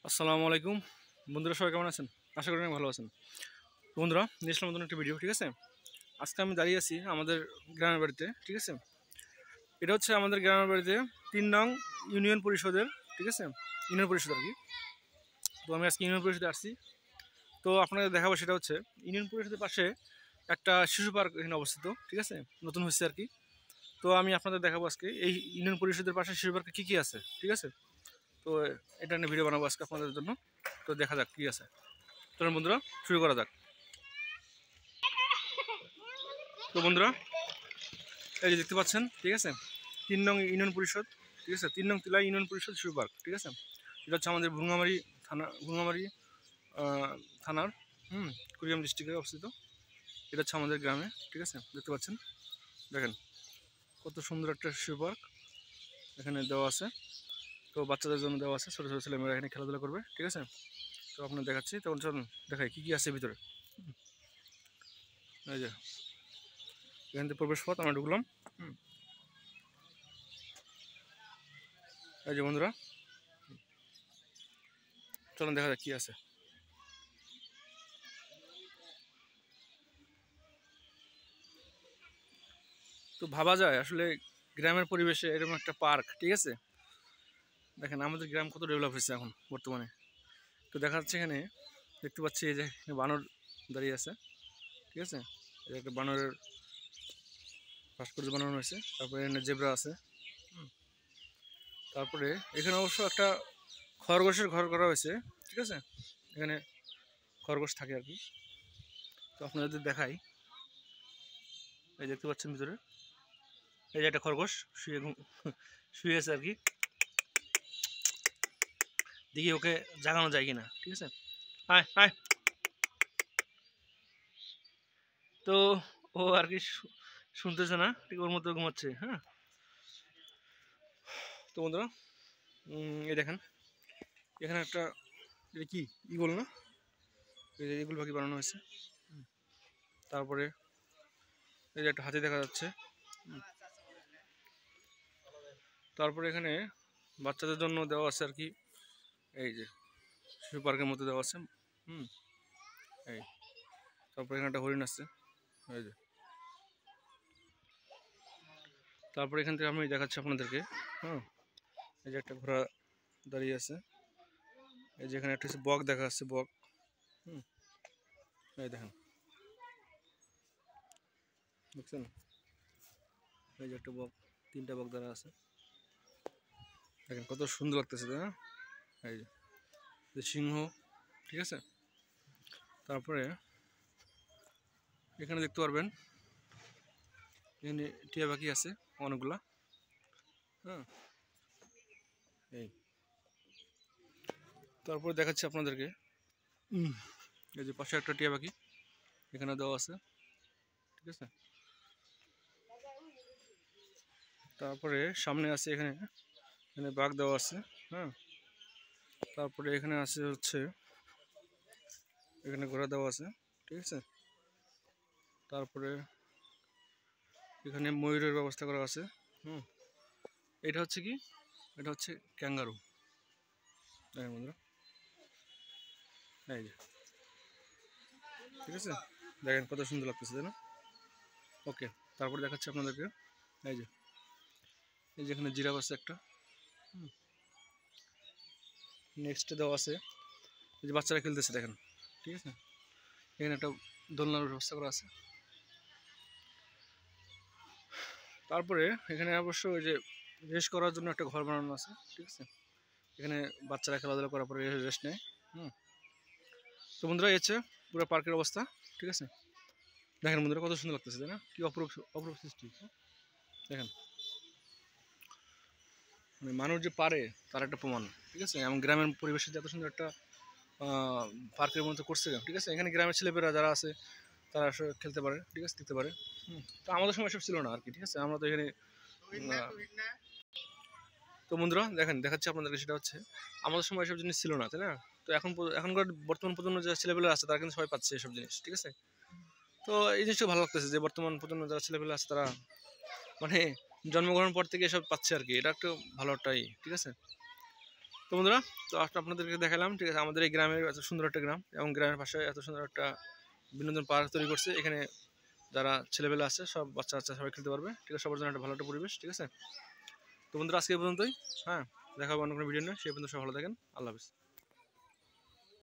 আসসালামু আলাইকুম বন্ধুরা, সবাই কেমন আছেন? আশা করি অনেক ভালো আছেন। তো বন্ধুরা, নিয়ে আসলাম নতুন একটা ভিডিও। ঠিক আছে, আজকে আমি দাঁড়িয়ে আছি আমাদের গ্রামের বাড়িতে। ঠিক আছে, এটা হচ্ছে আমাদের গ্রামের বাড়িতে 3 নং ইউনিয়ন পরিষদের। ঠিক আছে, ইউনিয়ন পরিষদ আর কি। তো আমি আজকে ইউনিয়ন পরিষদে আসছি। তো আপনাদের দেখাবো, সেটা হচ্ছে ইউনিয়ন পরিষদের পাশে একটা শিশু পার্ক এখানে অবস্থিত। ঠিক আছে, নতুন হচ্ছে আর কি। তো আমি আপনাদের দেখাবো আজকে এই ইউনিয়ন পরিষদের পাশে শিশু পার্কে কী কী আছে। ঠিক আছে, তো এটা নিয়ে ভিডিও বানাবো আজকে আপনাদের জন্য। তো দেখা যাক কী আছে। চলুন বন্ধুরা, শুরু করা যাক। তো বন্ধুরা, এই যে দেখতে পাচ্ছেন, ঠিক আছে, 3 নং ইউনিয়ন পরিষদ। ঠিক আছে, 3 নং তিলা ইউনিয়ন পরিষদ শিশু পার্ক। ঠিক আছে, এটা হচ্ছে আমাদের ভুঙ্গামারি থানা, ভুঙ্গামারি থানার কুড়িগ্রাম ডিস্ট্রিক্টে অবস্থিত। এটা হচ্ছে আমাদের গ্রামে। ঠিক আছে, দেখতে পাচ্ছেন, দেখেন কত সুন্দর একটা শিশু পার্ক এখানে দেওয়া আছে। তো বাচ্চাদের জন্য দেওয়া আছে, ছোটো ছোটো ছেলেমেয়েরা এখানে খেলাধুলা করবে। ঠিক আছে, তো আপনার দেখাচ্ছি, তখন চলুন দেখাই কী কী আছে ভিতরে। এই যে এখান থেকে প্রবেশ পথ, আমরা ঢুকলাম। এই যে বন্ধুরা, চলুন দেখা যাক কী আছে। তো ভাবা যায় আসলে গ্রামের পরিবেশে এরকম একটা পার্ক। ঠিক আছে, দেখেন আমাদের গ্রাম কত ডেভেলপ হয়েছে এখন বর্তমানে। তো দেখা যাচ্ছে এখানে, দেখতে পাচ্ছি এই যে বানর দাঁড়িয়ে আছে। ঠিক আছে, এই একটা বানরের ভাস্কর্য বানানো হয়েছে। তারপরে এখানে জেব্রা আছে। তারপরে এখানে অবশ্য একটা খরগোশের ঘর করা হয়েছে। ঠিক আছে, এখানে খরগোশ থাকে আর কি। তো আপনাদের দেখাই, এই দেখতে পাচ্ছেন ভিতরে, এই যে একটা খরগোশ শুয়ে আছে আর কি। দেখি ওকে জাগানো যায় কিনা। ঠিক আছে, আয় আয়। তো ও আর কি শুনতেছে না, ঠিক ওর মতো ঘুমাচ্ছে। হ্যাঁ, তো বন্ধুরা, এই দেখেন এখানে একটা, এটা কি ইগল না, এই যে ইগল পাখি বানানো হয়েছে। তারপরে এই যে একটা হাতি দেখা যাচ্ছে। তারপরে এখানে বাচ্চাদের জন্য দেওয়া আছে আর কি, এই যে শিশু পার্কের মধ্যে দেওয়া আছে। হুম, এই তারপরে এখানে একটা হরিণ আছে। এই যে, তারপরে এখান থেকে আমি দেখাচ্ছি আপনাদেরকে। হ্যাঁ, এই যে একটা ঘোড়া দাঁড়িয়ে আছে। এই যে এখানে একটা বক দেখা যাচ্ছে, বক। হুম, এই দেখেন, দেখছেন, এই যে একটা বক, 3টা বক দাঁড়া আছে। দেখেন কত সুন্দর লাগতেছে, তাই না? এই যে সিংহ। ঠিক আছে, তারপরে এখানে দেখতে পারবেন, এখানে টিয়া পাখি আছে অনেকগুলা। হ্যাঁ, এই তারপরে দেখাচ্ছি আপনাদেরকে, এই যে পাশে একটা টিয়া পাখি এখানে দেওয়া আছে। ঠিক আছে, তারপরে সামনে আছে এখানে, এখানে বাঘ দেওয়া আছে। হ্যাঁ, তারপরে এখানে আছে হচ্ছে, এখানে ঘোড়া দেওয়া আছে। ঠিক আছে, তারপরে এখানে ময়ূরের ব্যবস্থা করা আছে। হুম, এটা হচ্ছে কি, এটা হচ্ছে ক্যাঙ্গারু। দেখেন বন্ধুরা, এই যে, ঠিক আছে, দেখেন কত সুন্দর লাগতেছে, তাই না? ওকে, তারপরে দেখাচ্ছি আপনাদেরকে, এই যে, এই যে এখানে জিরাফ আছে একটা। নেক্সটে দেওয়া আছে, এই যে বাচ্চারা খেলতেছে দেখেন। ঠিক আছে, এখানে একটা দোলনার ব্যবস্থা করা আছে। তারপরে এখানে অবশ্য ওই যে রেস্ট করার জন্য একটা ঘর বানানো আছে। ঠিক আছে, এখানে বাচ্চারা খেলাধুলা করার পরে রেস্ট নেয়। হুম, তো বন্ধুরা, এই হচ্ছে পুরো পার্কের অবস্থা। ঠিক আছে, দেখেন বন্ধুরা কত সুন্দর লাগতেছে, তাই না? কি অপরূপ অপরূপ সৃষ্টি। দেখেন, মানে মানুষ যে পারে তার একটা প্রমাণ। ঠিক আছে, এবং গ্রামের পরিবেশে যে এত সুন্দর একটা পার্কের মধ্যে করছে। ঠিক আছে, এখানে গ্রামের ছেলেপেরা যারা আছে তারা আসলে খেলতে পারে। ঠিক আছে, দেখতে পারে। তো আমাদের সময় সব ছিল না আর কি। ঠিক আছে, আমরা তো এখানে তো বন্ধুরা দেখেন, দেখাচ্ছি আপনাদেরকে, সেটা হচ্ছে আমাদের সময় এসব জিনিস ছিল না, তাই না? তো এখনকার বর্তমান প্রজন্ম যে ছেলেপেলে আছে তারা কিন্তু সবাই পাচ্ছে এসব জিনিস। ঠিক আছে, তো এই জিনিসটা ভালো লাগতেছে যে বর্তমান প্রজন্ম যারা ছেলেপেলে আছে তারা মানে জন্মগ্রহণ পর থেকে এসব পাচ্ছে আর কি। এটা একটু ভালো একটাই। ঠিক আছে, তো বন্ধুরা, তো আপনাদেরকে দেখালাম, ঠিক আছে, আমাদের এই গ্রামের এত সুন্দর একটা গ্রাম এবং গ্রামের পাশে এত সুন্দর একটা বিনোদন পার্ক তৈরি করছে। এখানে যারা ছেলেবেলা আছে সব বাচ্চা কাচ্চা সবাই খেলতে পারবে, ঠিক আছে, সবার জন্য একটা ভালো একটা পরিবেশ, ঠিক আছে। তো বন্ধুরা, আজকে এই পর্যন্তই। হ্যাঁ, দেখা হবে অন্য কোনো ভিডিও নিয়ে, সেই পর্যন্ত সব ভালো থাকেন। আল্লাহ হাফিজ।